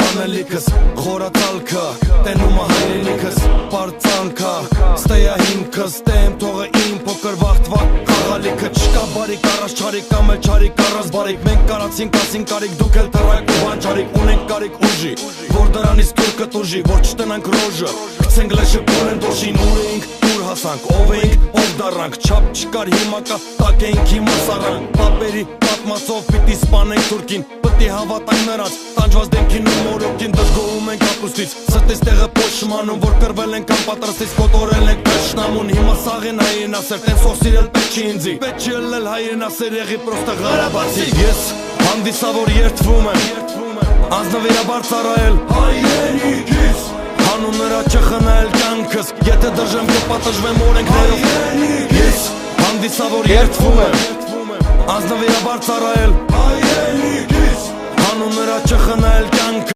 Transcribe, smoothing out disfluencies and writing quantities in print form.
անելիքս Խորացալքը, տենումը հայրենիքս Պարծանքը, ստեյա հիմքս Ստեմ թողը իմ փոքր վաղթվակ Խաղալիքը չկա բարիք առած չարիք Կամ էլ չարիք առած բարիք Մենք կարացինք ասին կարիք Դուք էլ թռայք ու բանջարիք Ունենք կարիք ուժի Որ դրանից թուրքը տուժի Որ չտնանք ռոժը Գցենք լեշը կորեն դոշին Ուր էինք, ուր հասանք Ով էինք, ով դառանք Չապ չկար հիմա կա Տակ էինք հիմա սառանք Պապերի պատմածով պիտի սպանենք թուրքին Պտի հավատանք նրանց Տանջված դեմքին ու մորոքին Դժգոհում ենք ապուստից Սրտից տեղը պոշմանում Որ կրվել ենք անպատրաստից Կոտորել ենք տշնամուն Հիմա սաղ են հայրենասեր Տեն սոսիրել պետք չի ինձի Պետք չի ելնել հայրենասեր Եղի պրոստը Ղարաբաղցի Ես հանդիսավոր երդվում եմ Անձնվիրաբար ծառայել հայրենիքիս Հանուն նրա չխնայել կյանքս Եթե դժեմ կպատժվեմ օրենքներով Ես հանդիսավոր երդվում եմ Անձնվիրաբար ծառայել հայրենիքիս Հանուն նրա չխնայել